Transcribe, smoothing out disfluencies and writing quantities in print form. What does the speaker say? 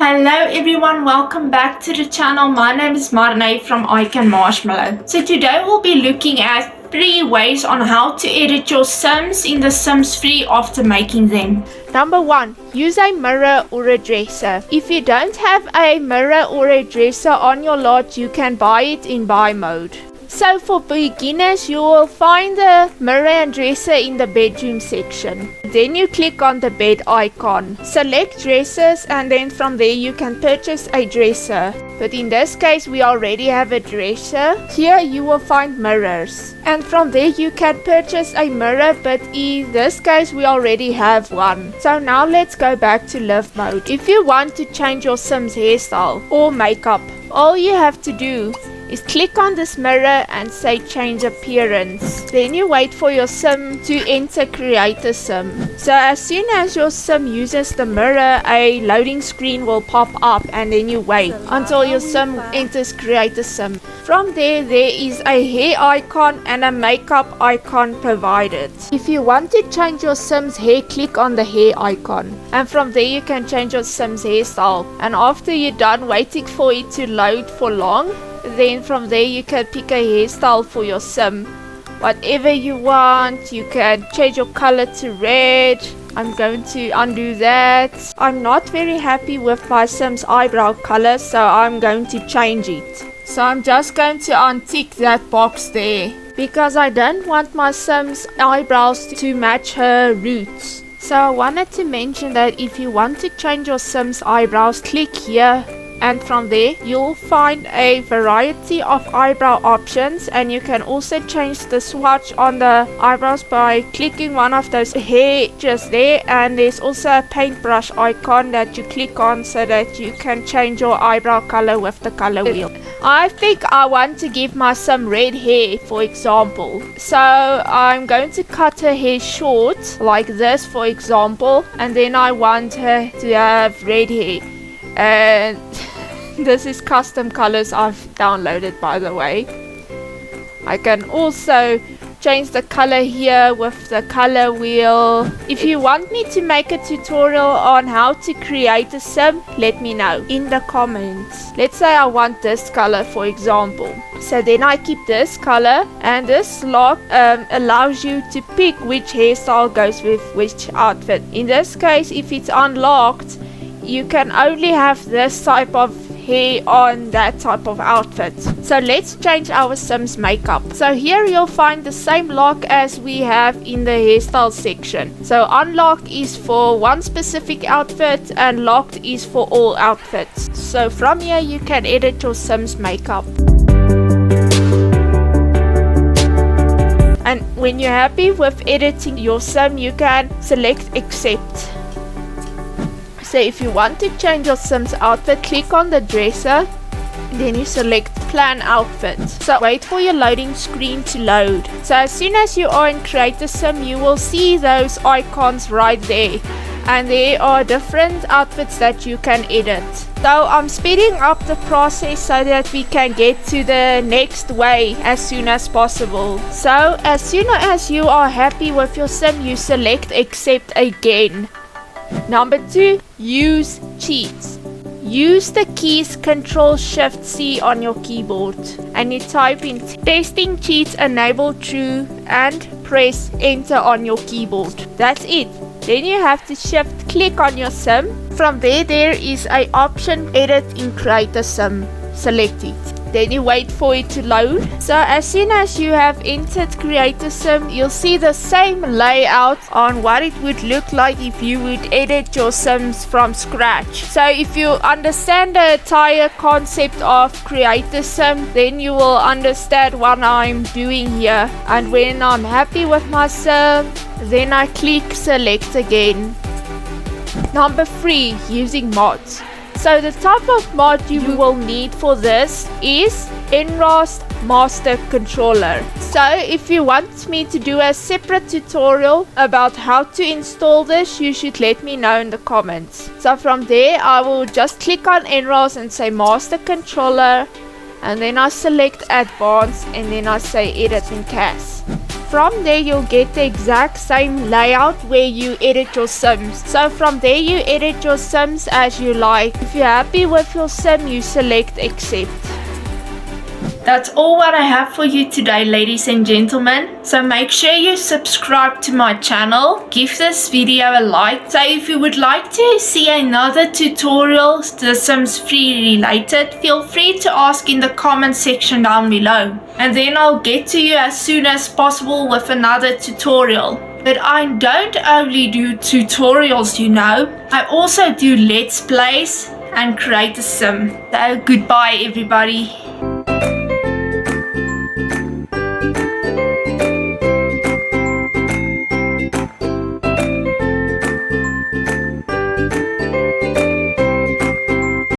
Hello everyone, welcome back to the channel. My name is Marné from ICanMarshmallow. So today we'll be looking at 3 ways on how to edit your Sims in The Sims 3 after making them. Number 1. Use a mirror or a dresser. If you don't have a mirror or a dresser on your lot, you can buy it in buy mode. So for beginners, you will find the mirror and dresser in the bedroom section. Then you click on the bed icon. Select dressers and then from there you can purchase a dresser. But in this case we already have a dresser. Here you will find mirrors. And from there you can purchase a mirror, but in this case we already have one. So now let's go back to live mode. If you want to change your Sims hairstyle or makeup, all you have to do is click on this mirror and say change appearance. Then you wait for your Sim to enter create a Sim. So as soon as your Sim uses the mirror, a loading screen will pop up and then you wait until your Sim enters create a Sim. From there is a hair icon and a makeup icon provided. If you want to change your Sim's hair, click on the hair icon. And from there you can change your Sim's hairstyle. And after you're done waiting for it to load for long, then from there you can pick a hairstyle for your Sim. Whatever you want, you can change your color to red. I'm going to undo that. I'm not very happy with my Sim's eyebrow color, so I'm going to change it. So I'm just going to untick that box there, because I don't want my Sim's eyebrows to match her roots. So I wanted to mention that if you want to change your Sim's eyebrows, click here. And from there you'll find a variety of eyebrow options, and you can also change the swatch on the eyebrows by clicking one of those hair just there. And there's also a paintbrush icon that you click on so that you can change your eyebrow color with the color wheel. I think I want to give my Sim red hair, for example. So I'm going to cut her hair short like this, for example, and then I want her to have red hair. And this is custom colors I've downloaded, by the way. I can also change the color here with the color wheel. If you want me to make a tutorial on how to create a Sim, let me know in the comments. Let's say I want this color, for example. So then I keep this color, and this lock allows you to pick which hairstyle goes with which outfit. In this case, if it's unlocked, you can only have this type of hair on that type of outfit. So let's change our Sim's makeup. So here you'll find the same lock as we have in the hairstyle section. So unlock is for one specific outfit and locked is for all outfits. So from here you can edit your Sim's makeup. And when you're happy with editing your Sim, you can select accept. So if you want to change your Sim's outfit, click on the dresser, then you select plan outfit. So wait for your loading screen to load. So as soon as you are in create a Sim, you will see those icons right there, and there are different outfits that you can edit. So I'm speeding up the process so that we can get to the next way as soon as possible. So as soon as you are happy with your Sim, you select accept again. Number 2, use cheats. Use the keys Ctrl-Shift-C on your keyboard and you type in testing cheats enable true and press enter on your keyboard. That's it. Then you have to shift click on your Sim. From there is an option edit in create a Sim. Select it. Then you wait for it to load. So as soon as you have entered create a Sim, you'll see the same layout on what it would look like if you would edit your Sims from scratch. So if you understand the entire concept of create a Sim, then you will understand what I'm doing here. And when I'm happy with my Sim, then I click select again. Number 3, using mods. So the type of mod you will need for this is ICanMarshmallow Master Controller. So if you want me to do a separate tutorial about how to install this, you should let me know in the comments. So from there I will just click on ICanMarshmallow and say Master Controller, and then I select Advanced and then I say Edit in CAS. from there you'll get the exact same layout where you edit your sims. So from there you edit your sims as you like. If you're happy with your sim, you select accept. That's all what I have for you today, ladies and gentlemen. So make sure you subscribe to my channel. Give this video a like. So if you would like to see another tutorial, The Sims 3 related, feel free to ask in the comment section down below. And then I'll get to you as soon as possible with another tutorial. But I don't only do tutorials, you know. I also do Let's Plays and create a sim. So goodbye everybody.